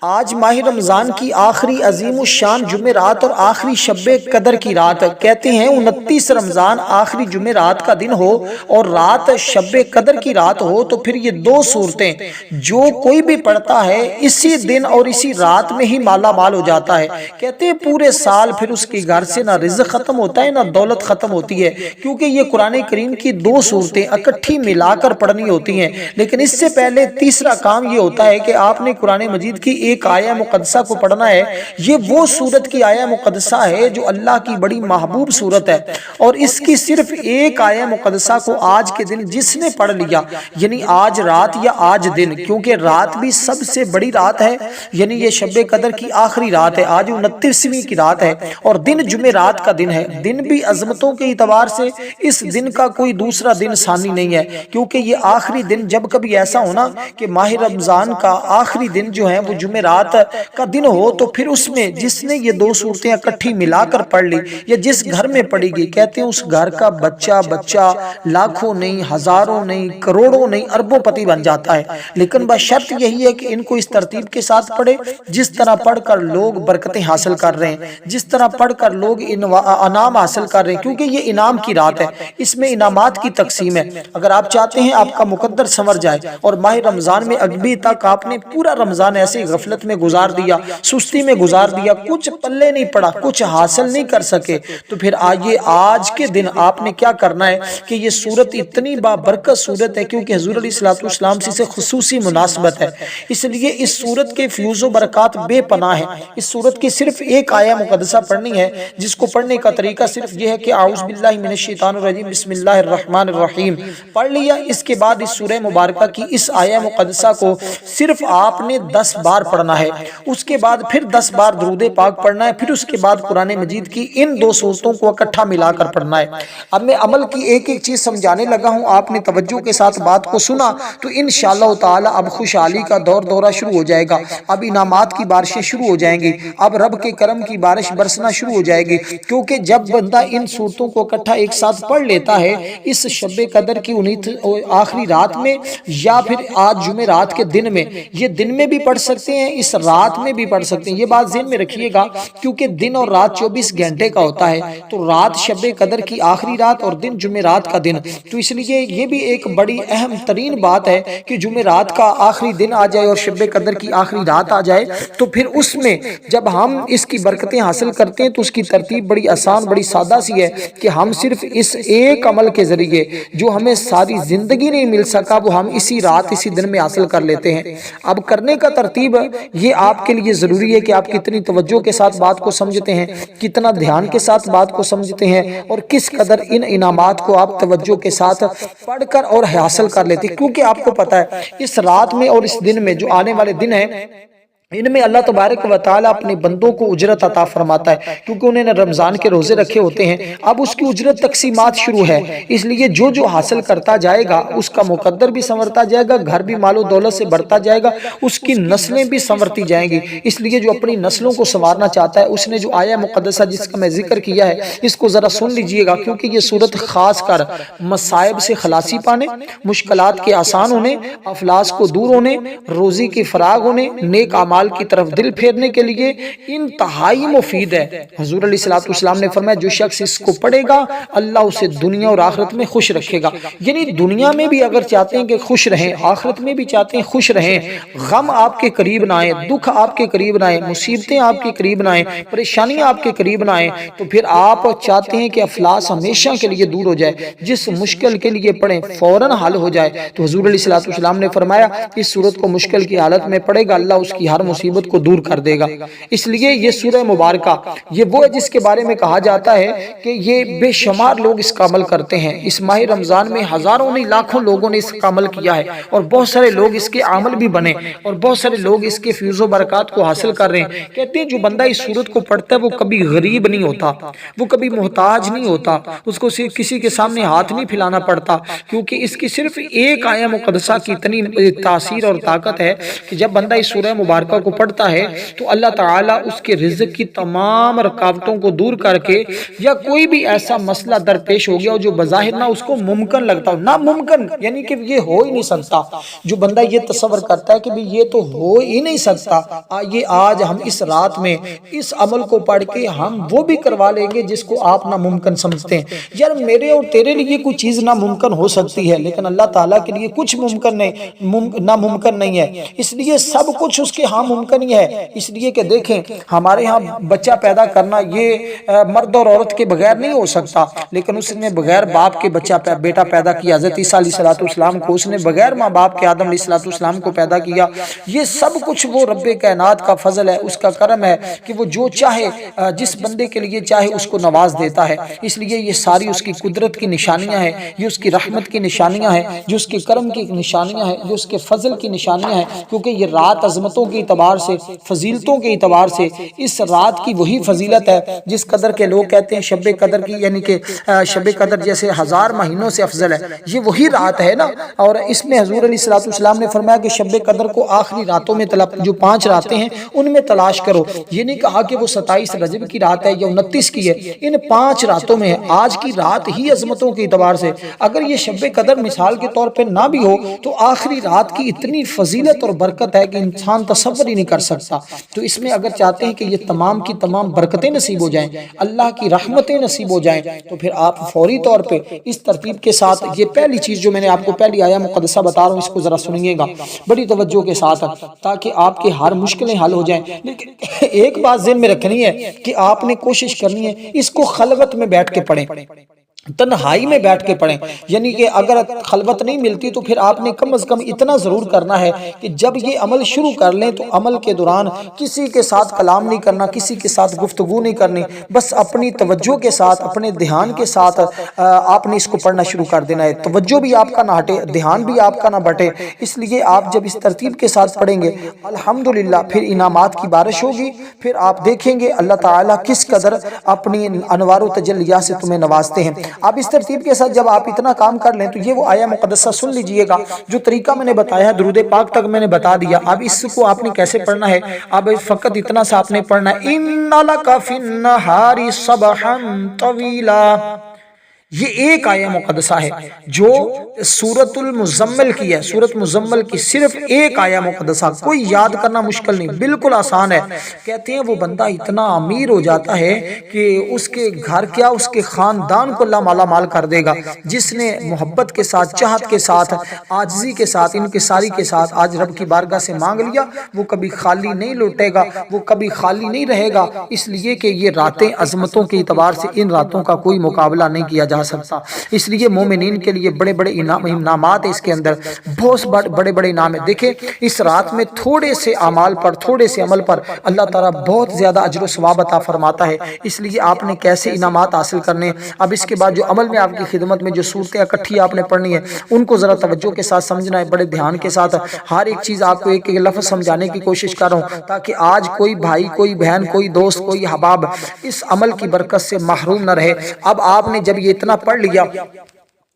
آج ماہ رمضان کی آخری عظیم الشان جمعرات اور آخری شب قدر کی رات، کہتے ہیں 29 رمضان آخری جمعرات کا دن ہو اور رات شب قدر کی رات ہو تو پھر یہ دو صورتیں جو کوئی بھی پڑھتا ہے اسی دن اور اسی رات میں ہی مالا مال ہو جاتا ہے۔ کہتے ہیں پورے سال پھر اس کے گھر سے نہ رزق ختم ہوتا ہے نہ دولت ختم ہوتی ہے، کیونکہ یہ قرآن کریم کی دو صورتیں اکٹھی ملا کر پڑھنی ہوتی ہیں۔ لیکن اس سے پہلے تیسرا کام یہ ہوتا ہے کہ آپ نے قرآن مجید کی ایک آیہ مقدسہ کو پڑھنا ہے۔ یہ وہ سورت کی آیہ مقدسہ ہے جو اللہ کی بڑی محبوب سورت ہے، اور اس کی صرف ایک آیہ مقدسہ کو آج کے دن جس نے پڑھ لیا، یعنی آج رات یا آج دن، کیونکہ رات بھی سب سے بڑی رات ہے، یعنی یہ شب قدر کی آخری رات ہے، آج 29ویں کی رات ہے اور دن جمعرات کا دن ہے۔ دن بھی عظمتوں کے اعتبار سے اس دن کا کوئی دوسرا دن ثانی نہیں ہے، کیونکہ یہ آخری دن جب کبھی ایسا ہونا کہ ماہ رمضان کا آخری دن جو ہے وہ جمعرات کا دن ہو تو پھر اس میں جس نے یہ دو صورتیں اکٹھی ملا کر پڑھ لی یا جس گھر میں پڑھی گئی، کہتے ہیں اس گھر کا بچہ لاکھوں نہیں، ہزاروں نہیں، کروڑوں نہیں، اربوں پتی بن جاتا ہے۔ لیکن بس شرط یہی ہے کہ ان کو اس ترتیب کے ساتھ پڑھے جس طرح پڑھ کر لوگ برکتیں حاصل کر رہے ہیں، جس طرح پڑھ کر لوگ انعام حاصل کر رہے ہیں، کیونکہ یہ انعام کی رات ہے، اس میں انعامات کی تقسیم ہے۔ اگر آپ چاہتے ہیں آپ کا مقدر سنور جائے اور ماہ رمضان میں ابھی تک آپ نے پورا رمضان ایسے غفلت میں گزار دیا، سستی میں گزار دیا، کچھ پلے نہیں پڑا، کچھ حاصل نہیں کر سکے، تو پھر آئیے آج کے دن آپ نے کیا کرنا ہے کہ یہ سورت اتنی بابرکت سورت ہے کیونکہ حضور علیہ السلام سے خصوصی مناسبت ہے، اس لیے اس سورت کے فیوز و برکات بے پناہ ہیں۔ اس سورت کی صرف ایک آیہ مقدسہ پڑھنی ہے، جس کو پڑھنے کا طریقہ صرف یہ ہے کہ اعوذ باللہ من الشیطان الرجیم بسم اللہ الرحمن الرحیم پڑھ لیا۔ اس کے بعد اس سورہ مبارکہ کی اس آیہ مقدسہ کو صرف آپ نے 10 بار پڑھنا ہے، اس کے بعد پھر 10 بار درود پاک پڑھنا ہے، پھر اس کے بعد قرآن مجید کی ان دو صورتوں کو اکٹھا ملا کر پڑھنا ہے۔ اب میں عمل کی ایک ایک چیز سمجھانے لگا ہوں، آپ نے توجہ کے ساتھ بات کو سنا تو انشاءاللہ تعالی اب خوشحالی کا دورہ شروع ہو جائے گا، اب انعامات کی بارشیں شروع ہو جائیں گی، اب رب کے کرم کی بارش برسنا شروع ہو جائے گی، کیونکہ جب بندہ ان صورتوں کو اکٹھا ایک ساتھ پڑھ لیتا ہے اس شب قدر کی آخری رات میں یا پھر آج جمعرات کے دن میں، یہ دن میں بھی پڑھ سکتے ہیں، اس رات میں بھی پڑھ سکتے ہیں، یہ بات ذہن میں رکھیے گا، کیونکہ دن اور رات 24 گھنٹے کا ہوتا ہے، تو رات شب قدر کی آخری رات اور دن جمعرات کا دن، تو اس لیے یہ بھی ایک بڑی اہم ترین بات ہے کہ جمعرات کا آخری دن آ جائے اور شب قدر کی آخری رات آ جائے، تو پھر اس میں جب ہم اس کی برکتیں حاصل کرتے ہیں تو اس کی ترتیب بڑی آسان، بڑی سادہ سی ہے کہ ہم صرف اس ایک عمل کے ذریعے جو ہمیں ساری زندگی نہیں مل سکا وہ ہم اسی رات اسی دن میں حاصل کر لیتے ہیں۔ اب کرنے کا ترتیب یہ آپ کے لیے ضروری ہے کہ آپ کتنی توجہ کے ساتھ بات کو سمجھتے ہیں، کتنا دھیان کے ساتھ بات کو سمجھتے ہیں، اور کس قدر ان انعامات کو آپ توجہ کے ساتھ پڑھ کر اور حاصل کر لیتے ہیں، کیونکہ آپ کو پتا ہے اس رات میں اور اس دن میں جو آنے والے دن ہیں ان میں اللہ تبارک و تعالیٰ اپنے بندوں کو اجرت عطا فرماتا ہے، کیونکہ انہوں نے رمضان کے روزے رکھے ہوتے ہیں، اب اس کی اجرت تقسیمات شروع ہے، اس لیے جو حاصل کرتا جائے گا اس کا مقدر بھی سنورتا جائے گا، گھر بھی مال و دولت سے بڑھتا جائے گا، اس کی نسلیں بھی سنورتی جائیں گی۔ اس لیے جو اپنی نسلوں کو سنوارنا چاہتا ہے اس نے جو آیہ مقدسہ جس کا میں ذکر کیا ہے اس کو ذرا سن لیجئے گا، کیونکہ یہ صورت خاص کر مصائب سے خلاصی پانے، مشکلات کے آسان ہونے، افلاس کو دور ہونے، روزی کی فراغ ہونے، نیک اعمال کی طرف دل پھیرنے کے لیے انتہائی مفید ہے۔ حضور علیہ السلام نے فرمایا جو شخص اس کو پڑھے گا اللہ اسے دنیا اور آخرت میں خوش رکھے گا، یعنی دنیا میں بھی اگر چاہتے ہیں کہ خوش رہیں، آخرت میں بھی چاہتے ہیں خوش رہیں، غم آپ کے قریب نہ آئے، دکھ آپ کے قریب نہ آئے، مصیبتیں آپ کے قریب نہ آئے، پریشانیاں آپ کے قریب نہ آئے، تو پھر آپ چاہتے ہیں کہ افلاس ہمیشہ کے لیے دور ہو جائے، جس مشکل کے لیے پڑھیں فوراً حل ہو جائے، تو حضور علیہ السلام نے فرمایا اس صورت کو مشکل کی حالت میں پڑھے گا اللہ اس کی ہر مصیبت کو دور کر دے گا۔ اس لیے یہ سورہ مبارکہ یہ وہ ہے جس کے بارے میں کہا جاتا ہے کہ یہ بے شمار لوگ اس کا عمل کرتے ہیں، اس ماہ رمضان میں ہزاروں نہیں لاکھوں لوگوں نے اس کا عمل کیا ہے، اور بہت سارے لوگ اس کے عمل بھی بنے اور بہت سارے لوگ اس کے فیوز و برکات کو حاصل کر رہے ہیں۔ کہتے ہیں جو بندہ اس سورت کو پڑھتا ہے وہ کبھی غریب نہیں ہوتا، وہ کبھی محتاج نہیں ہوتا، اس کو کسی کے سامنے ہاتھ نہیں پھیلانا پڑتا، کیونکہ اس کی صرف ایک آیہ مقدسہ کی اتنی تاثیر اور طاقت ہے کہ جب بندہ اس سورہ مبارکہ مبارکہ کو پڑھتا ہے تو اللہ تعالیٰ اس کے رزق کی تمام رکاوٹوں کو دور کر کے، یا کوئی بھی ایسا مسئلہ درپیش ہو گیا ہو جو بظاہر نہ اس کو ممکن لگتا ہو، ناممکن یعنی کہ یہ ہو ہی نہیں سکتا، جو بندہ یہ تصور کرتا ہے کہ بھی یہ تو ہو ہی نہیں سکتا، یہ آج ہم اس رات میں اس عمل کو پڑھ کے ہم وہ بھی کروا لیں گے جس کو آپ ناممکن سمجھتے ہیں۔ یار میرے اور تیرے لیے کوئی چیز ناممکن ہو سکتی ہے، لیکن اللہ تعالیٰ کے لیے کچھ ممکن نہیں، ناممکن نہیں ہے، اس لیے سب کچھ اس کے ہاں ممکن ہی ہے۔ اس لیے کہ دیکھیں ہمارے ہاں بچہ پیدا کرنا یہ مرد اور عورت کے بغیر نہیں ہو سکتا، لیکن اس نے بغیر باپ کے بیٹا پیدا کیا۔ حضرت عیسیٰ علیہ السلام کو اس نے بغیر ماں باپ کے آدم علیہ السلام کو پیدا کیا۔ یہ سب کچھ وہ رب کائنات کا فضل ہے، اس کا کرم ہے کہ وہ جو چاہے جس بندے کے لیے چاہے اس کو نواز دیتا ہے۔ اس لیے یہ ساری اس کی قدرت کی نشانیاں ہیں، یہ اس کی رحمت کی نشانیاں ہیں، جو اس کے کرم کی نشانیاں ہیں، جو اس کے فضل کی نشانیاں ہیں، کیونکہ یہ رات عظمتوں کے اعتبار سے، فضیلتوں کے اعتبار سے اس رات کی وہی فضیلت ہے جس قدر کے لوگ کہتے ہیں شب قدر کی، یعنی کہ شب قدر جیسے 1000 مہینوں سے افضل ہے، یہ وہی رات ہے نا۔ اور اس میں حضور علیہ السلام نے فرمایا کہ شب قدر کو آخری راتوں میں جو 5 راتیں ہیں ان میں تلاش کرو۔ یہ نہیں کہا کہ وہ 27 رجب کی رات ہے یا 29 کی ہے، ان 5 راتوں میں ہے۔ آج کی رات ہی عظمتوں کے اعتبار سے، اگر یہ شب قدر مثال کے طور پہ نہ بھی ہو تو آخری رات کی اتنی فضیلت اور برکت ہے کہ انسان تصور ہی نہیں کر سکتا۔ تو اس میں اگر چاہتے ہیں کہ یہ تمام کی تمام برکتیں نصیب ہو جائیں، اللہ کی رحمتیں نصیب ہو جائیں، تو پھر آپ فوری طور پہ اس ترتیب کے ساتھ، یہ پہلی چیز جو میں نے آپ کو پہلی آیا مقدسہ بتا رہا ہوں، اس کو ذرا سنیے گا بڑی توجہ کے ساتھ تاکہ آپ کے ہر مشکلیں حل ہو جائیں۔ لیکن ایک بات ذہن میں رکھنی ہے کہ آپ نے کوشش کرنی ہے اس کو خلوت میں بیٹھ کے پڑھیں، تنہائی میں بیٹھ کے پڑھیں، یعنی کہ اگر خلوت نہیں ملتی تو پھر آپ نے کم از کم اتنا ضرور کرنا ہے کہ جب یہ عمل شروع کر لیں تو عمل کے دوران کسی کے ساتھ کلام نہیں کرنا، کسی کے ساتھ گفتگو نہیں کرنی، بس اپنی توجہ کے ساتھ، اپنے دھیان کے ساتھ آپ نے اس کو پڑھنا شروع کر دینا ہے۔ توجہ بھی آپ کا نہ ہٹے، دھیان بھی آپ کا نہ بٹے، اس لیے آپ جب اس ترتیب کے ساتھ پڑھیں گے الحمدللہ پھر انعامات کی بارش ہوگی، پھر آپ دیکھیں گے اللہ تعالیٰ کس قدر اپنی انوار و تجلیات سے تمہیں نوازتے ہیں۔ اب اس ترتیب کے ساتھ جب آپ اتنا کام کر لیں تو یہ وہ آیہ مقدسہ سن لیجئے گا، جو طریقہ میں نے بتایا درود پاک تک میں نے بتا دیا۔ اب اس کو آپ نے کیسے پڑھنا ہے، اب فقط اتنا سا آپ نے پڑھنا ہے اِنَّ لَكَ فِي النَّهَارِ صَبْحًا طَوِيلًا۔ یہ ایک آیہ مقدسہ ہے جو سورۃ المزمل کی ہے، سورۃ مزمل کی صرف ایک آیہ مقدسہ، کوئی یاد کرنا مشکل نہیں، بالکل آسان ہے۔ کہتے ہیں وہ بندہ اتنا امیر ہو جاتا ہے کہ اس کے گھر کیا، اس کے خاندان کو اللہ مالا مال کر دے گا، جس نے محبت کے ساتھ، چاہت کے ساتھ، عاجزی کے ساتھ، انکساری کے ساتھ آج رب کی بارگاہ سے مانگ لیا، وہ کبھی خالی نہیں لوٹے گا، وہ کبھی خالی نہیں رہے گا، اس لیے کہ یہ راتیں عظمتوں کے اعتبار سے ان راتوں کا کوئی مقابلہ نہیں کیا جا سکتا۔ اس لیے مومنین کے لیے بڑے بڑے انعامات ہیں، اس کے اندر بہت بڑے بڑے انعام ہیں۔ دیکھیں اس رات میں تھوڑے سے اعمال پر، تھوڑے سے عمل پر اللہ تعالیٰ بہت زیادہ اجر و ثواب عطا فرماتا ہے۔ اس لیے آپ نے کیسے انعامات حاصل کرنے، اب اس کے بعد جو عمل میں آپ کی خدمت میں جو صورتیں اکٹھی آپ نے پڑھنی ہے ان کو ذرا توجہ کے ساتھ سمجھنا ہے، بڑے دھیان کے ساتھ ہر ایک چیز آپ کو ایک ایک لفظ سمجھانے کی کوشش کر رہا ہوں، تاکہ آج کوئی بھائی، کوئی بہن، کوئی دوست، کوئی احباب اس عمل کی برکت سے محروم نہ رہے۔ اب آپ نے جب یہ اتنا پڑھ لیا،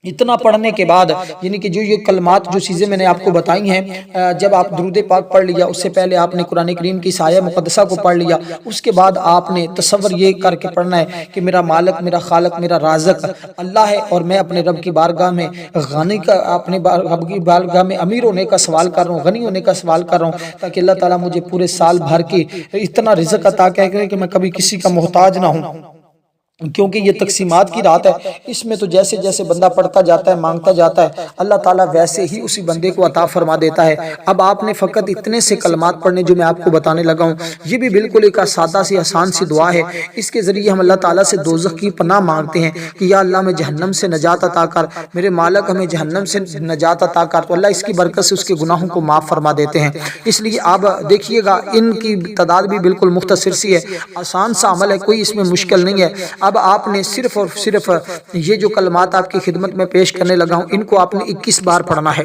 اتنا پڑھنے کے بعد یعنی کہ جو یہ کلمات، جو چیزیں میں نے آپ کو بتائی ہیں، جب آپ درود پاک پڑھ لیا، اس سے پہلے آپ نے قرآن کریم کی آیہ مقدسہ کو پڑھ لیا، اس کے بعد آپ نے تصور یہ کر کے پڑھنا ہے کہ میرا مالک، میرا خالق، میرا رازق اللہ ہے، اور میں اپنے رب کی بارگاہ میں غنی کا، اپنے رب کی بارگاہ میں امیر ہونے کا سوال کر رہا ہوں، غنی ہونے کا سوال کر رہا ہوں، تاکہ اللہ تعالیٰ مجھے پورے سال بھر کی اتنا رزق عطا کرے کہ میں کبھی کسی کا محتاج نہ ہوں۔ کیونکہ یہ تقسیمات کی رات ہے، اس میں تو جیسے جیسے بندہ پڑھتا جاتا ہے، مانگتا جاتا ہے، اللہ تعالیٰ ویسے ہی اسی بندے کو عطا فرما دیتا ہے۔ اب آپ نے فقط اتنے سے کلمات پڑھنے جو میں آپ کو بتانے لگا ہوں، یہ بھی بالکل ایک سادہ سی آسان سی دعا ہے۔ اس کے ذریعے ہم اللہ تعالیٰ سے دوزخ کی پناہ مانگتے ہیں کہ یا اللہ میں جہنم سے نجات عطا کر، میرے مالک ہمیں جہنم سے نجات عطا کر، تو اللہ اس کی برکت سے اس کے گناہوں کو معاف فرما دیتے ہیں۔ اس لیے آپ دیکھیے گا ان کی تعداد بھی بالکل مختصر سی ہے، آسان سا عمل ہے، کوئی اس میں مشکل نہیں ہے۔ اب آپ نے صرف اور صرف یہ جو کلمات آپ کی خدمت میں پیش کرنے لگا ہوں ان کو آپ نے 21 بار پڑھنا ہے،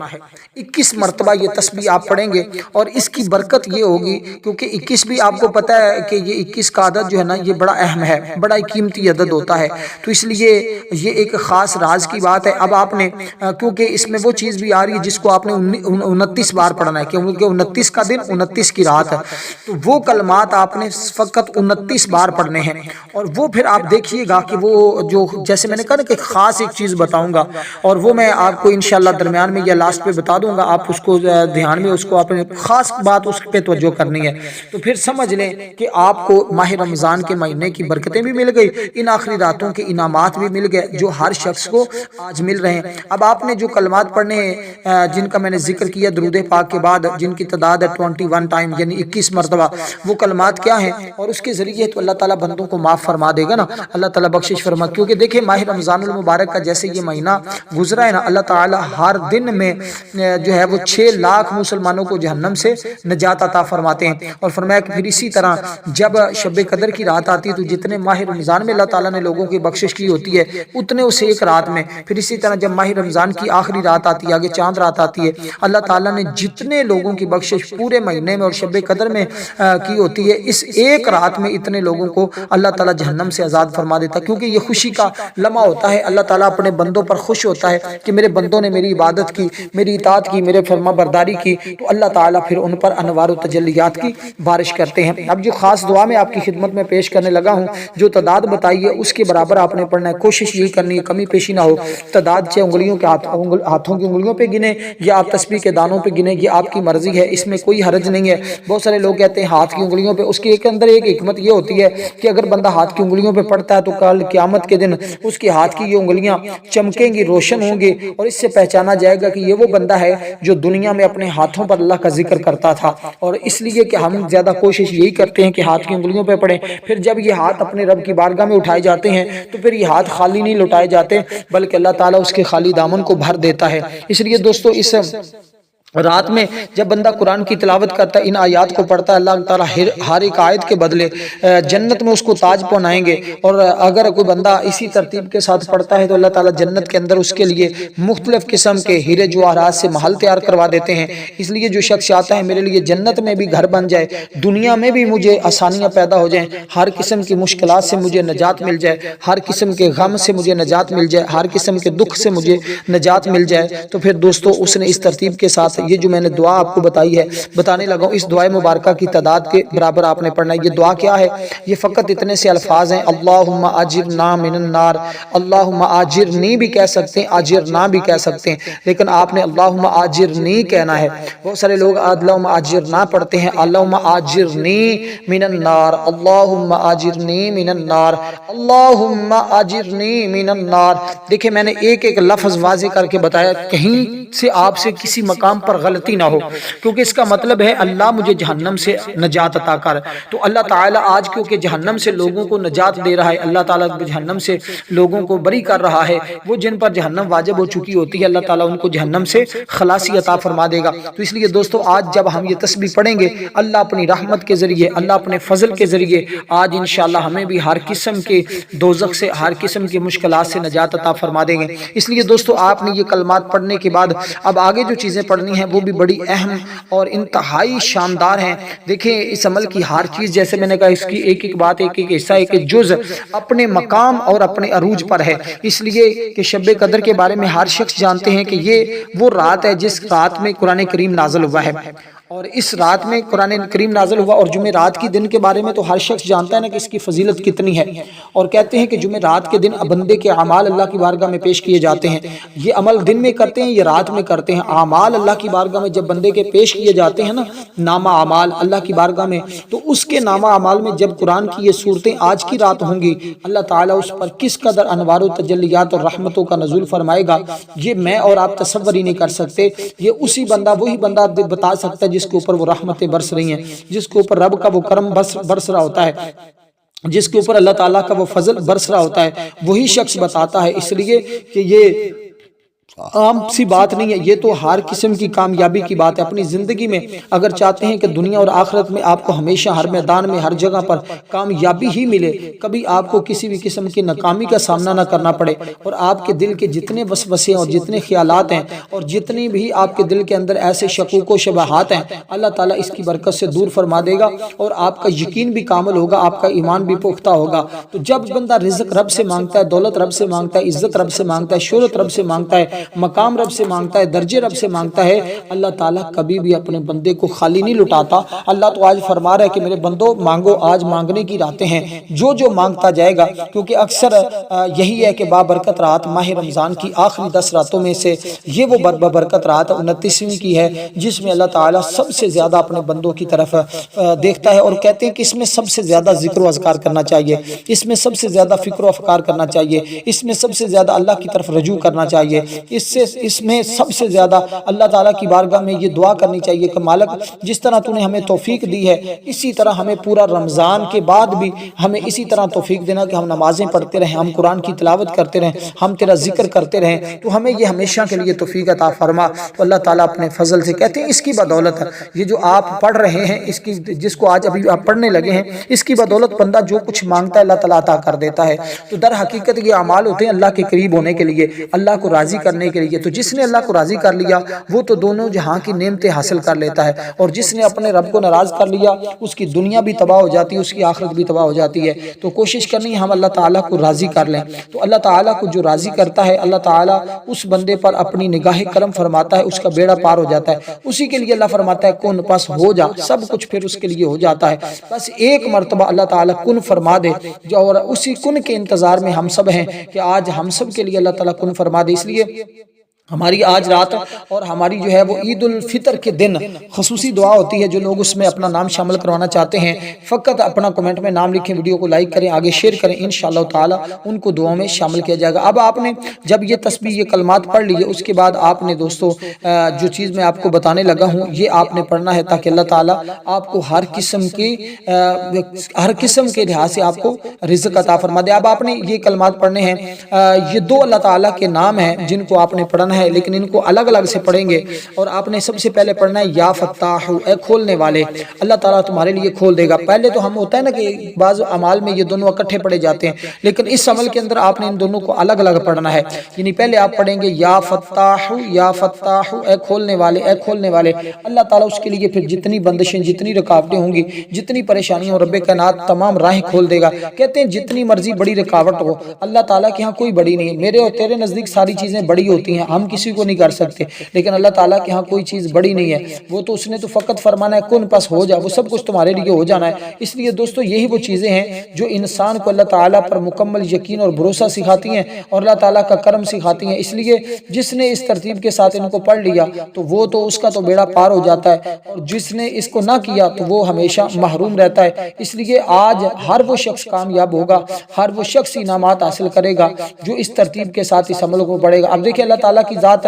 21 مرتبہ یہ تسبیح آپ پڑھیں گے، اور اس کی برکت یہ ہوگی کیونکہ 21 بھی آپ کو پتہ ہے کہ یہ 21 کا عدد جو ہے نا یہ بڑا اہم ہے، بڑا قیمتی عدد ہوتا ہے، تو اس لیے یہ ایک خاص راز کی بات ہے۔ اب آپ نے کیونکہ اس میں وہ چیز بھی آ رہی ہے جس کو آپ نے 29 بار پڑھنا ہے، کیونکہ 29 کا دن 29 کی رات ہے، تو وہ کلمات آپ نے فقط 29 بار پڑھنے ہیں، اور وہ پھر آپ دیکھیے گا کہ وہ جو جیسے میں نے کہا نا کہ خاص ایک چیز بتاؤں گا، اور وہ میں آپ کو انشاءاللہ درمیان میں یا لاسٹ پہ بتا دوں گا، آپ اس کو دھیان میں اس کو آپ نے خاص بات اس پہ توجہ کرنی ہے، تو پھر سمجھ لیں کہ آپ کو ماہ رمضان کے مہینے کی برکتیں بھی مل گئی، ان آخری راتوں کے انعامات بھی مل گئے جو ہر شخص کو آج مل رہے ہیں۔ اب آپ نے جو کلمات پڑھنے ہیں جن کا میں نے ذکر کیا درود پاک کے بعد، جن کی تعداد ہے 21 ٹائم یعنی 21 مرتبہ، وہ کلمات کیا ہیں اور اس کے ذریعے تو اللہ تعالیٰ بندوں کو معاف فرما دے گا نا، اللہ تعالیٰ بخشش فرما، کیونکہ دیکھیں ماہ رمضان المبارک کا جیسے یہ مہینہ گزرا ہے نا، اللہ تعالیٰ ہر دن میں جو ہے وہ 6 لاکھ مسلمانوں کو جہنم سے نجات عطا فرماتے ہیں، اور فرمایا کہ پھر اسی طرح جب شب قدر کی رات آتی ہے تو جتنے ماہ رمضان میں اللہ تعالیٰ نے لوگوں کی بخشش کی ہوتی ہے اتنے اس ایک رات میں، پھر اسی طرح جب ماہ رمضان کی آخری رات آتی ہے، آگے چاند رات آتی ہے، اللہ تعالیٰ نے جتنے لوگوں کی بخشش پورے مہینے میں اور شب قدر میں کی ہوتی ہے، اس ایک رات میں اتنے لوگوں کو اللہ تعالیٰ جہنم سے آزاد فرما دیتا ہے، کیونکہ یہ خوشی کا لمحہ ہوتا ہے، اللہ تعالیٰ اپنے بندوں پر خوش ہوتا ہے کہ میرے بندوں نے میری عبادت کی، میری اطاعت کی، میرے فرما برداری کی، تو اللہ تعالیٰ پھر ان پر انوار و تجلیات کی بارش کرتے ہیں۔ اب جو خاص دعا میں آپ کی خدمت میں پیش کرنے لگا ہوں، جو تعداد بتائی ہے اس کے برابر آپ نے پڑھنا ہے، کوشش یہی کرنی ہے کمی پیشی نہ ہو، تعداد چاہے انگلیوں کے ہاتھوں کی انگلیوں پہ گنے یا آپ تسبیح کے دانوں پہ گنے، یہ آپ کی مرضی ہے، اس میں کوئی حرج نہیں ہے۔ بہت سارے لوگ کہتے ہیں ہاتھ کی انگلیوں پہ، اس کے اندر ایک حکمت یہ ہوتی ہے کہ اگر بندہ ہاتھ کی انگلیوں پہ پڑھتا ہے تو کل قیامت کے دن اس کے ہاتھ کی یہ انگلیاں چمکیں گی، روشن ہوں گی، اور اس سے پہچانا جائے گا کہ یہ وہ بندہ ہے جو دنیا میں اپنے ہاتھوں پر اللہ کا ذکر کرتا تھا، اور اس لیے کہ ہم زیادہ کوشش یہی کرتے ہیں کہ ہاتھ کی انگلیوں پہ پڑھیں، پھر جب یہ ہاتھ اپنے رب کی بارگاہ میں اٹھائے جاتے ہیں تو پھر یہ ہاتھ خالی نہیں لوٹائے جاتے بلکہ اللہ تعالیٰ اس کے خالی دامن کو بھر دیتا ہے۔ اس لیے دوستو اس رات میں جب بندہ قرآن کی تلاوت کرتا ہے، ان آیات کو پڑھتا ہے، اللہ تعالیٰ ہر ایک آیت کے بدلے جنت میں اس کو تاج پہنائیں گے، اور اگر کوئی بندہ اسی ترتیب کے ساتھ پڑھتا ہے تو اللہ تعالیٰ جنت کے اندر اس کے لیے مختلف قسم کے ہیرے جواہرات سے محل تیار کروا دیتے ہیں۔ اس لیے جو شخص چاہتا ہے میرے لیے جنت میں بھی گھر بن جائے، دنیا میں بھی مجھے آسانیاں پیدا ہو جائیں، ہر قسم کی مشکلات سے مجھے نجات مل جائے، ہر قسم کے غم سے مجھے نجات مل جائے، ہر قسم کے دکھ سے مجھے نجات مل جائے، تو پھر دوستو اس نے اس ترتیب کے ساتھ یہ جو میں نے دعا آپ کو بتائی ہے بتانے لگا ہوں، اس دعا مبارکہ کی تعداد کے برابر آپ نے پڑھنا ہے۔ یہ دعا کیا ہے؟ یہ فقط اتنے سے الفاظ ہیں، اللہم اجرنا من النار، اللہم اجرنی بھی کہہ سکتے ہیں، اجرنا بھی کہہ سکتے ہیں، لیکن آپ نے اللہم اجرنی کہنا ہے۔ بہت سارے لوگ اللہم اجرنا پڑھتے ہیں، اللہم اجرنی من النار، اللہم اجرنی من النار، اللہم اجرنی من النار۔ دیکھیں میں نے ایک ایک لفظ واضح کر کے بتایا، کہیں سے آپ سے کسی مقام پر غلطی نہ ہو، کیونکہ اس کا مطلب ہے اللہ مجھے جہنم سے نجات عطا کر، تو اللہ تعالیٰ آج کیونکہ جہنم سے لوگوں کو نجات دے رہا ہے، اللہ تعالیٰ جہنم سے لوگوں کو بری کر رہا ہے، وہ جن پر جہنم واجب ہو چکی ہوتی ہے اللہ تعالیٰ ان کو جہنم سے خلاصی عطا فرما دے گا۔ تو اس لیے دوستو آج جب ہم یہ تسبیح پڑھیں گے، اللہ اپنی رحمت کے ذریعے، اللہ اپنے فضل کے ذریعے آج انشاءاللہ ہمیں بھی ہر قسم کے دوزخ سے، ہر قسم کی مشکلات سے نجات عطا فرما دیں گے۔ اس لیے دوستو آپ نے یہ کلمات پڑھنے کے بعد اب آگے جو چیزیں پڑھنی ہیں وہ بھی بڑی اہم اور انتہائی شاندار ہیں۔ دیکھیں اس عمل کی ہر چیز، جیسے میں نے کہا، اس کی ایک ایک بات، ایک ایک حصہ، ایک ایک جز اپنے مقام اور اپنے عروج پر ہے، اس لیے کہ شب قدر کے بارے میں ہر شخص جانتے ہیں کہ یہ وہ رات ہے جس رات میں قرآن کریم نازل ہوا ہے، اور اس رات میں قرآن کریم نازل ہوا، اور جمعرات کی دن کے بارے میں تو ہر شخص جانتا ہے نا کہ اس کی فضیلت کتنی ہے، اور کہتے ہیں کہ جمعرات کے دن بندے کے اعمال اللہ کی بارگاہ میں پیش کیے جاتے ہیں۔ یہ عمل دن میں کرتے ہیں، یہ رات میں کرتے ہیں۔ اعمال اللہ کی بارگاہ میں جب بندے کے پیش کیے جاتے ہیں نا، نامہ اعمال اللہ کی بارگاہ میں، تو اس کے نامہ اعمال میں جب قرآن کی یہ صورتیں آج کی رات ہوں گی، اللہ تعالیٰ اس پر کس قدر انوار و تجلیات اور رحمتوں کا نزول فرمائے گا، یہ میں اور آپ تصور ہی نہیں کر سکتے۔ یہ وہی بندہ بتا سکتا ہے جس کے اوپر وہ رحمتیں برس رہی ہیں، جس کے اوپر رب کا وہ کرم برس رہا ہوتا ہے، جس کے اوپر اللہ تعالیٰ کا وہ فضل برس رہا ہوتا ہے، وہی شخص بتاتا ہے۔ اس لیے کہ یہ عام سی بات نہیں ہے، یہ تو ہر قسم کی کامیابی کی بات ہے۔ اپنی زندگی میں اگر چاہتے ہیں کہ دنیا اور آخرت میں آپ کو ہمیشہ ہر میدان میں ہر جگہ پر کامیابی ہی ملے، کبھی آپ کو کسی بھی قسم کی ناکامی کا سامنا نہ کرنا پڑے، اور آپ کے دل کے جتنے وسوسے اور جتنے خیالات ہیں اور جتنی بھی آپ کے دل کے اندر ایسے شکوک و شبہات ہیں، اللہ تعالیٰ اس کی برکت سے دور فرما دے گا، اور آپ کا یقین بھی کامل ہوگا، آپ کا ایمان بھی پختہ ہوگا۔ تو جب بندہ رزق رب سے مانگتا ہے، دولت رب سے مانگتا ہے، عزت رب سے مانگتا ہے، شہرت رب سے مانگتا ہے، مقام رب سے مانگتا ہے، درجے رب سے مانگتا ہے، اللہ تعالیٰ کبھی بھی اپنے بندے کو خالی نہیں لٹاتا۔ اللہ تو آج فرما رہا ہے کہ میرے بندو مانگو، آج مانگنے کی راتیں ہیں، جو جو مانگتا جائے گا، کیونکہ اکثر یہی ہے کہ بابرکت رات ماہ رمضان کی آخری 10 راتوں میں سے یہ وہ بابرکت رات 29ویں کی ہے، جس میں اللہ تعالیٰ سب سے زیادہ اپنے بندوں کی طرف دیکھتا ہے، اور کہتے ہیں کہ اس میں سب سے زیادہ ذکر و اذکار کرنا چاہیے، اس میں سب سے زیادہ فکر و افکار کرنا چاہیے، اس میں سب سے زیادہ اللہ کی طرف رجوع کرنا چاہیے، اس میں سب سے زیادہ اللہ تعالیٰ کی بارگاہ میں یہ دعا کرنی چاہیے کہ مالک جس طرح تو نے ہمیں توفیق دی ہے، اسی طرح ہمیں پورا رمضان کے بعد بھی ہمیں اسی طرح توفیق دینا کہ ہم نمازیں پڑھتے رہیں، ہم قرآن کی تلاوت کرتے رہیں، ہم تیرا ذکر کرتے رہیں، تو ہمیں یہ ہمیشہ کے لیے توفیق عطا فرما۔ تو اللہ تعالیٰ اپنے فضل سے کہتے ہیں اس کی بدولت یہ جو آپ پڑھ رہے ہیں، اس کی جس کو آج ابھی آپ پڑھنے لگے ہیں، اس کی بدولت بندہ جو کچھ مانگتا ہے اللہ تعالیٰ عطا کر دیتا ہے۔ تو در حقیقت یہ اعمال ہوتے ہیں اللہ کے قریب ہونے کے لیے، اللہ کو راضی کرنے کے لیے۔ تو جس نے اللہ کو راضی کر لیا وہ تو دونوں جہاں کی نعمتیں حاصل کر لیتا ہے، اور جس نے اپنے رب کو ناراض کر لیا اس کی دنیا بھی تباہ ہو جاتی ہے، اس کی آخرت بھی تباہ ہو جاتی ہے۔ تو کوشش کرنی ہے ہم اللہ تعالیٰ کو راضی کر لیں۔ تو اللہ تعالیٰ کو جو راضی کرتا ہے، اللہ تعالیٰ اس بندے پر اپنی نگاہ کرم فرماتا ہے، اس کا بیڑا پار ہو جاتا ہے، اسی کے لیے اللہ فرماتا ہے کن، پس ہو جا، سب کچھ پھر اس کے لیے ہو جاتا ہے۔ بس ایک مرتبہ اللہ تعالیٰ کن فرما دے، اور اسی کن کے انتظار میں ہم سب ہیں کہ آج ہم سب کے لیے اللہ تعالیٰ کن فرما دے۔ اس لیے ہماری آج رات اور ہماری جو ہے وہ عید الفطر کے دن خصوصی دعا ہوتی ہے، جو لوگ اس میں اپنا نام شامل کروانا چاہتے ہیں فقط اپنا کمنٹ میں نام لکھیں، ویڈیو کو لائک کریں، آگے شیئر کریں، انشاءاللہ تعالی ان کو دعاؤں میں شامل کیا جائے گا۔ اب آپ نے جب یہ تسبیح، یہ کلمات پڑھ لیجئے، اس کے بعد آپ نے دوستو جو چیز میں آپ کو بتانے لگا ہوں یہ آپ نے پڑھنا ہے، تاکہ اللہ تعالیٰ آپ کو ہر قسم کے لحاظ سے آپ کو رزق عطا فرما دے۔ اب آپ نے یہ کلمات پڑھنے ہیں، یہ دو اللہ تعالیٰ کے نام ہیں جن کو آپ نے پڑھنا ہے، لیکن ان کو الگ الگ سے پڑھیں گے، اور آپ نے سب سے پہلے پڑھنا ہے یا فتاح، اے کھولنے والے، اللہ تعالیٰ تمہارے لیے کھول دے گا۔ پہلے تو ہم ہوتا ہے نا کہ بعض اعمال میں یہ دونوں اکٹھے پڑھے جاتے ہیں، لیکن اس عمل کے اندر آپ نے ان دونوں کو الگ الگ پڑھنا ہے، یعنی پہلے آپ پڑھیں گے یا فتاح، اے کھولنے والے، اے کھولنے والے۔ اللہ تعالیٰ اس کے لیے پھر جتنی بندشیں، جتنی رکاوٹیں ہوں گی، جتنی پریشانیاں، رب کائنات تمام راہیں کھول دے گا۔ کہتے ہیں جتنی مرضی بڑی رکاوٹ ہو، اللہ تعالیٰ کے ہاں کوئی بڑی نہیں ہے۔ میرے اور تیرے نزدیک ساری چیزیں بڑی ہوتی ہیں، ہم کسی کو نہیں کر سکتے، لیکن اللہ تعالیٰ کے ہاں کوئی چیز بڑی نہیں ہے، وہ تو اس نے تو فقط فرمانا ہے کن، پس ہو جا، وہ سب کچھ تمہارے لیے ہو جانا ہے۔ اس لیے دوستو یہی وہ چیزیں ہیں جو انسان کو اللہ تعالیٰ پر مکمل یقین اور بھروسہ سکھاتی ہیں، اور اللہ تعالیٰ کا کرم سکھاتی ہیں۔ اس لیے جس نے اس ترتیب کے ساتھ ان کو پڑھ لیا تو وہ تو اس کا تو بیڑا پار ہو جاتا ہے، اور جس نے اس کو نہ کیا تو وہ ہمیشہ محروم رہتا ہے۔ اس لیے آج ہر وہ شخص کامیاب ہوگا، ہر وہ شخص انعامات حاصل کرے گا جو اس ترتیب کے ساتھ اس عمل کو پڑھے گا۔ اب دیکھیں اللہ تعالیٰ کی ذات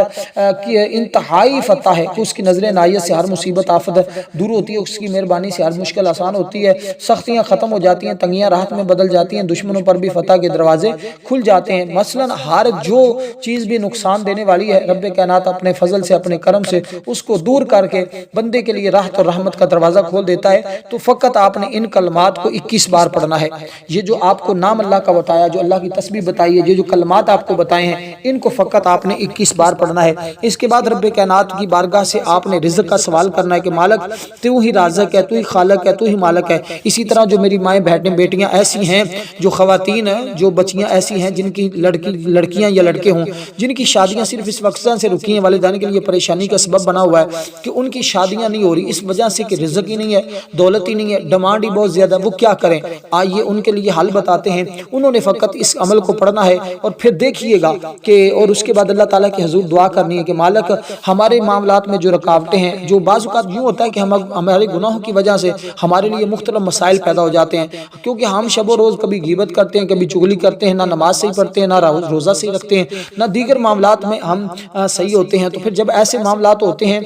کی انتہائی فتح ہے کہ اس کی نظر عنایت سے ہر مصیبت آفت دور ہوتی ہے، اس کی مہربانی سے ہر مشکل آسان ہوتی ہے، سختیاں ختم ہو جاتی ہیں، تنگیاں راحت میں بدل جاتی ہیں، دشمنوں پر بھی فتح کے دروازے کھل جاتے ہیں۔ مثلا ہر جو چیز بھی نقصان دینے والی ہے، رب کائنات اپنے فضل سے، اپنے کرم سے اس کو دور کر کے بندے کے لیے راحت اور رحمت کا دروازہ کھول دیتا ہے۔ تو فقط آپ نے ان کلمات کو 21 بار پڑھنا ہے۔ یہ جو آپ کو نام اللہ کا بتایا، جو اللہ کی تسبیح بتائی ہے، یہ جو کلمات آپ کو بتائے ہیں، ان کو فقط آپ نے 21 بار پڑھنا ہے۔ اس کے بعد رب کائنات کی بارگاہ سے آپ نے رزق کا سوال کرنا ہے کہ مالک تو ہی رازق ہے، تو ہی خالق ہے، تو ہی مالک ہے۔ اسی طرح جو میری مائیں بہنیں بیٹیاں ایسی ہیں، جو خواتین ہیں، جو بچیاں ایسی ہیں جن کی لڑکیاں یا لڑکے ہوں، جن کی شادیاں صرف اس وقت سے رکی ہیں، والدین کے لیے پریشانی کا سبب بنا ہوا ہے کہ ان کی شادیاں نہیں ہو رہی، اس وجہ سے کہ رزق ہی نہیں ہے، دولت ہی نہیں ہے، ڈیمانڈ ہی بہت زیادہ، وہ کیا کریں؟ آئیے ان کے لیے حل بتاتے ہیں۔ انہوں نے فقط اس عمل کو پڑھنا ہے، اور پھر دیکھیے گا کہ اور اس کے بعد اللہ تعالیٰ کے حضور دعا کرنی ہے کہ مالک ہمارے معاملات میں جو رکاوٹیں ہیں، جو بعض اوقات یوں ہوتا ہے کہ ہمارے گناہوں کی وجہ سے ہمارے لیے مختلف مسائل پیدا ہو جاتے ہیں، کیونکہ ہم شب و روز کبھی غیبت کرتے ہیں، کبھی چغلی کرتے ہیں، نہ نماز صحیح پڑھتے ہیں، نہ روزہ صحیح رکھتے ہیں، نہ دیگر معاملات میں ہم صحیح ہوتے ہیں۔ تو پھر جب ایسے معاملات ہوتے ہیں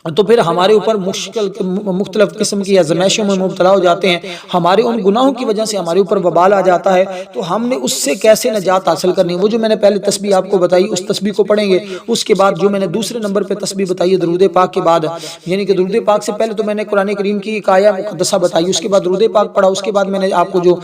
تو پھر ہمارے اوپر مختلف قسم کی آزمائشوں میں مبتلا ہو جاتے ہیں، ہمارے ان گناہوں کی وجہ سے ہمارے اوپر وبال آ جاتا ہے۔ تو ہم نے اس سے کیسے نجات حاصل کرنی ہے، وہ جو میں نے پہلے تسبیح آپ کو بتائی، اس تسبیح کو پڑھیں گے۔ اس کے بعد جو میں نے دوسرے نمبر پہ تسبیح بتائی ہے درود پاک کے بعد، یعنی کہ درود پاک سے پہلے تو میں نے قرآن کریم کی ایک آیہ مقدسہ بتائی، اس کے بعد درود پاک پڑھا، اس کے بعد میں نے آپ کو جو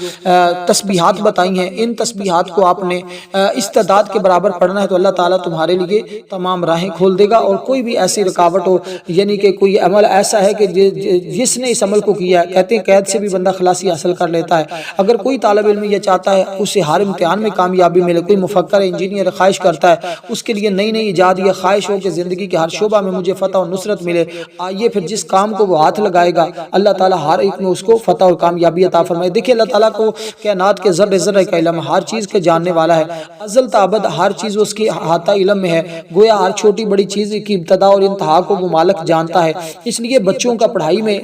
تسبیحات بتائی ہیں، ان تسبیحات کو آپ نے استعداد کے برابر پڑھنا ہے، تو اللہ تعالیٰ تمہارے لیے تمام راہیں کھول دے گا۔ اور کوئی بھی ایسی رکاوٹ ہو، یعنی کہ کوئی عمل ایسا ہے کہ جس نے اس عمل کو کیا ہے، کہتے ہیں قید سے بھی بندہ خلاصی حاصل کر لیتا ہے۔ اگر کوئی طالب علم یہ چاہتا ہے اسے ہر امتحان میں کامیابی ملے، کوئی مفکر انجینئر خواہش کرتا ہے، اس کے لیے نئی نئی ایجاد یا خواہش ہو کہ زندگی کے ہر شعبہ میں مجھے فتح و نصرت ملے، آئیے پھر جس کام کو وہ ہاتھ لگائے گا اللہ تعالیٰ ہر ایک میں اس کو فتح اور کامیابی عطا فرمائے۔ دیکھیں اللہ تعالیٰ کو کائنات کے ذرے ذرے کا علم، ہر چیز کے جاننے والا ہے، ازل تا ابد ہر چیز اس کی احاطہ علم میں ہے، گویا ہر چھوٹی بڑی چیز کی ابتدا اور انتہا کو وہ مالک جانتا ہے۔ اس لیے بچوں کا پڑھائی میں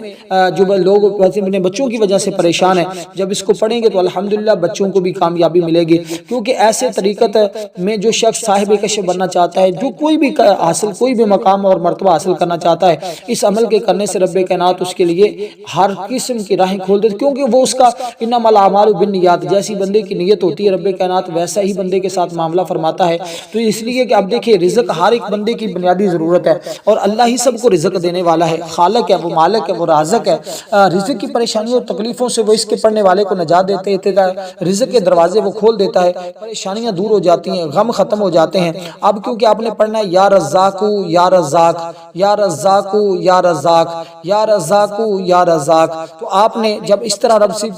جو لوگ اپنے بچوں کی وجہ سے پریشان ہیں، جب اس کو پڑھیں گے تو الحمدللہ بچوں کو بھی کامیابی ملے گی، کیونکہ ایسے طریقت میں جو شخص صاحب کشف بننا چاہتا ہے، جو کوئی بھی مقام اور مرتبہ حاصل کرنا چاہتا ہے، اس عمل کے کرنے سے رب کائنات اس کے لیے ہر قسم کی راہیں کھول دیتے، کیونکہ وہ اس کا انما الاعمال بالنیات، جیسی بندے کی نیت ہوتی ہے رب کائنات ویسا ہی بندے کے ساتھ معاملہ فرماتا ہے۔ تو اس لیے کہ اب دیکھیں رزق ہر ایک بندے کی بنیادی ضرورت ہے، اور اللہ ہی سب کو رزق دینے والا ہے، خالق ہے، وہ مالک ہے، وہ رازق ہے۔ رزق کی پریشانیوں اور تکلیفوں سے وہ اس کے پڑھنے والے کو نجات دیتے ہیں، رزق کے دروازے وہ کھول دیتا ہے، پریشانیاں دور ہو جاتی ہیں، غم ختم ہو جاتے ہیں۔ اب کیونکہ آپ نے پڑھنا ہے یا رزاق یا رزاق یا رزاق یا رزاق یا رزاق یا رزاق، تو آپ نے جب اس طرح رب سے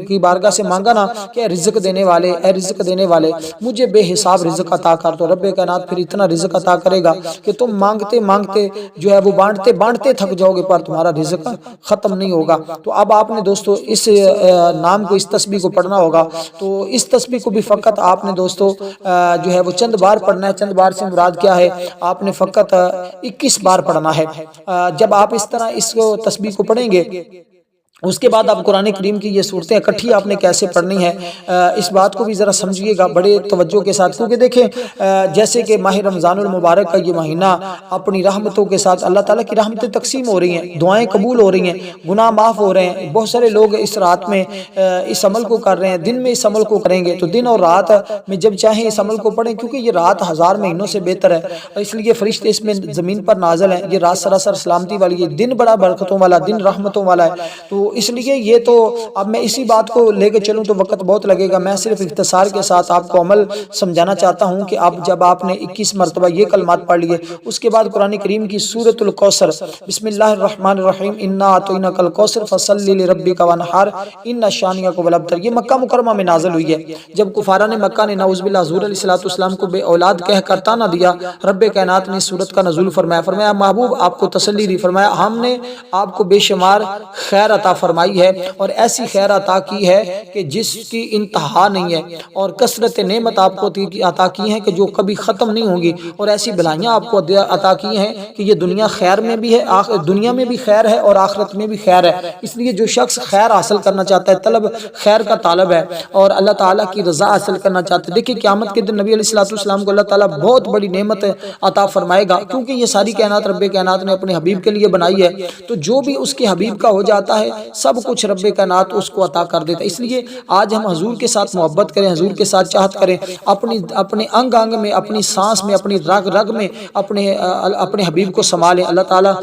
کی بارگاہ سے مانگا نا کہ رزق دینے والے، اے رزق دینے والے مجھے بے حساب رزق عطا کر، تو رب کائنات پھر اتنا رزق عطا کرے گا کہ تم مانگتے مانگتے جو ہے وہ بانٹتے بانٹتے تھک جاؤ گے، پر تمہارا رزق ختم نہیں ہوگا۔ تو اب آپ نے دوستو اس نام کو، اس تسبیح کو پڑھنا ہوگا، تو اس تسبیح کو بھی فقط آپ نے دوستو جو ہے وہ چند بار پڑھنا ہے۔ چند بار سے مراد کیا ہے، آپ نے فقط 21 بار پڑھنا ہے۔ جب آپ اس طرح اس تسبیح کو پڑھیں گے، اس کے بعد آپ قرآن کریم کی یہ صورتیں اکٹھی آپ نے کیسے پڑھنی ہے، اس بات کو بھی ذرا سمجھیے گا بڑے توجہ کے ساتھ، کیونکہ دیکھیں جیسے کہ ماہ رمضان المبارک کا یہ مہینہ اپنی رحمتوں کے ساتھ اللہ تعالیٰ کی رحمتیں تقسیم ہو رہی ہیں، دعائیں قبول ہو رہی ہیں، گناہ معاف ہو رہے ہیں۔ بہت سارے لوگ اس رات میں اس عمل کو کر رہے ہیں، دن میں اس عمل کو کریں گے، تو دن اور رات میں جب چاہیں اس عمل کو پڑھیں، کیونکہ یہ رات 1000 مہینوں سے بہتر ہے، اس لیے فرشتے اس میں زمین پر نازل ہیں۔ یہ رات سراسر سلامتی والی ہے، دن بڑا برکتوں والا، دن رحمتوں والا ہے۔ تو اس لیے یہ تو اب میں اسی بات کو لے کے چلوں تو وقت بہت لگے گا، میں صرف اختصار کے ساتھ آپ کو عمل سمجھانا چاہتا ہوں کہ اب جب آپ نے 21 مرتبہ یہ کلمات پڑھ لیے، اس کے بعد قرآن کریم کی سورۃ الکوثر، بسم اللہ الرحمن الرحیم، انا اعطیناک الکوثر فصلی لربک وانحر ان شانئک هو الابتر، یہ مکہ مکرمہ میں نازل ہوئی ہے۔ جب کفاران مکہ نے نعوذ باللہ حضور علیہ الصلوۃ والسلام کو بے اولاد کہہ کر طعنہ دیا، رب کائنات نے سورت کا نزول فرمایا، فرمایا محبوب آپ کو تسلی دی، فرمایا ہم نے آپ کو بے شمار خیر عطا فرمائی ہے، اور ایسی خیر عطا کی ہے کہ جس کی انتہا نہیں ہے، اور کثرت نعمت آپ کو عطا کی ہے کہ جو کبھی ختم نہیں ہوں گی، اور ایسی بھلائیاں آپ کو عطا کی ہیں کہ یہ دنیا خیر میں بھی ہے، دنیا میں بھی خیر ہے اور آخرت میں بھی خیر ہے۔ اس لیے جو شخص خیر حاصل کرنا چاہتا ہے، طلب خیر کا طالب ہے اور اللہ تعالیٰ کی رضا حاصل کرنا چاہتا ہے، دیکھیں قیامت کے دن نبی علیہ الصلوۃ والسلام کو اللہ تعالیٰ بہت بڑی نعمت عطا فرمائے گا، کیونکہ یہ ساری کائنات رب کائنات نے اپنے حبیب کے لیے بنائی ہے، تو جو بھی اس کے حبیب کا ہو جاتا ہے سب کچھ رب کائنات اس کو عطا کر دیتا ہے۔ اس لیے آج ہم حضور کے ساتھ محبت کریں، حضور کے ساتھ چاہت کریں، اپنے انگ انگ میں، اپنی سانس میں، اپنی رگ رگ میں اپنے حبیب کو سنبھالیں۔ اللہ تعالیٰ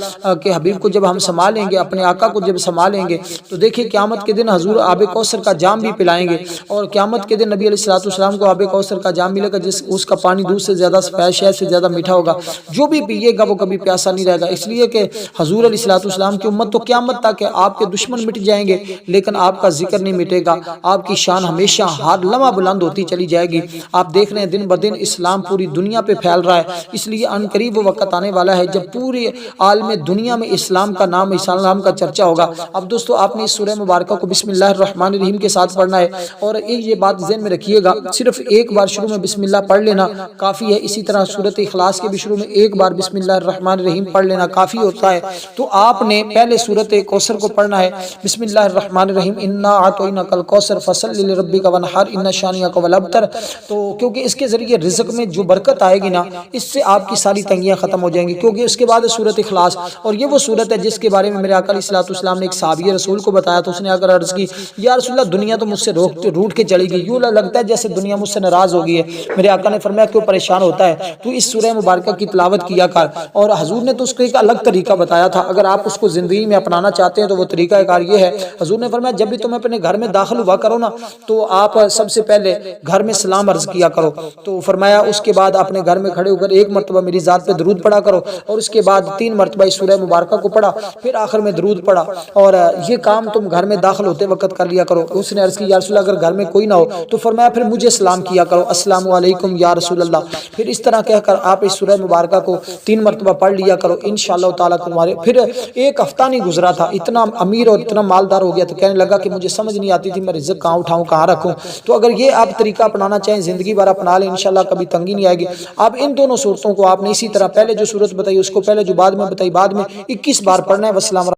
کے حبیب کو جب ہم سنبھالیں گے، اپنے آقا کو جب سنبھالیں گے، تو دیکھیں قیامت کے دن حضور آب کوثر کا جام بھی پلائیں گے، اور قیامت کے دن نبی علیہ الصلوۃ والسلام کو آب کوثر کا جام ملے گا، جس اس کا پانی دودھ سے زیادہ سفید شہد سے زیادہ میٹھا ہوگا، جو بھی پیے گا وہ کبھی پیاسا نہیں رہے گا۔ اس لیے کہ حضور علیہ الصلوۃ والسلام کی امت تو قیامت تک ہے، آپ کے دشمن مٹ جائیں گے لیکن آپ کا ذکر نہیں مٹے گا، آپ کی شان ہمیشہ ہر لمحہ بلند ہوتی چلی جائے گی۔ آپ دیکھ رہے ہیں دن بدن اسلام پوری دنیا پہ پھیل رہا ہے، اس لیے ان قریب وہ وقت آنے والا ہے جب پوری عالم دنیا میں اسلام کا نام، اسلام کا چرچا ہوگا۔ اب دوستو آپ نے اس سورہ مبارکہ کو بسم اللہ الرحمن الرحیم کے ساتھ پڑھنا ہے، اور یہ بات ذہن میں رکھیے گا، صرف ایک بار شروع میں بسم اللہ پڑھ لینا کافی ہے، اسی طرح سورۃ اخلاص کے بھی شروع میں ایک بار بسم اللہ الرحمن الرحیم پڑھ لینا کافی ہوتا ہے۔ تو آپ نے پہلے سورۃ کوثر کو پڑھنا ہے، بسم اللہ الرحمن الرحیم انا اعطیناک الکوثر فصل لربک وانحر ان شانئک هو الابتر۔ تو کیونکہ اس کے ذریعے رزق میں جو برکت آئے گی نا، اس سے آپ کی ساری تنگیاں ختم ہو جائیں گی، کیونکہ اس کے بعد سورۃ اخلاص، اور یہ وہ سورت ہے جس کے بارے میں میرے آقا علیہ الصلوۃ والسلام نے ایک صحابی رسول کو بتایا تو اس نے اگر عرض کی یا رسول اللہ دنیا تو مجھ سے روٹ کے چلی گئی، یوں لگتا ہے جیسے دنیا مجھ سے ناراض ہو گئی ہے۔ میرے آقا نے فرمایا کیوں پریشان ہوتا ہے، تو اس سورہ مبارکہ کی تلاوت کیا کر، اور حضور نے تو اس کو ایک الگ طریقہ بتایا تھا، اگر آپ اس کو زندگی میں اپنانا چاہتے ہیں تو وہ طریقہ کار یہ ہے۔ حضور نے فرمایا جب بھی تم اپنے گھر میں داخل ہوا کرو نا تو آپ سب سے پہلے گھر میں سلام عرض کیا کرو، تو فرمایا اس کے بعد اپنے گھر میں کھڑے ہو کر ایک مرتبہ میری ذات پہ درود پڑھا کرو، اور اس کے بعد 3 مرتبہ اس سورہ مبارکہ کو پڑھا، پھر آخر میں درود پڑھا، اور یہ کام تم گھر میں داخل ہوتے وقت کر لیا کرو۔ اس نے عرض کی یا رسول اللہ اگر گھر میں کوئی نہ ہو تو فرمایا پھر مجھے سلام کیا کرو، السلام علیکم یا رسول اللہ۔ پھر اس طرح کہہ کر آپ اس سورہ مبارکہ کو 3 مرتبہ پڑھ لیا کرو، انشاءاللہ تعالیٰ تمہارے۔ پھر ایک ہفتہ نہیں گزرا تھا، اتنا امیر اور اتنا مالدار ہو گیا تو کہنے لگا کہ مجھے سمجھ نہیں آتی تھی میں رزق کہاں اٹھاؤں کہاں رکھوں۔ تو اگر یہ آپ طریقہ اپنانا چاہیں زندگی بھر اپنا لیں، انشاءاللہ کبھی تنگی نہیں آئے گی۔ آپ ان دونوں صورتوں کو آپ نے اسی طرح پہلے جو صورت بتائی اس کو پہلے جو بعد میں بتائی بعد میں 21 بار پڑھنا ہے۔ والسلام۔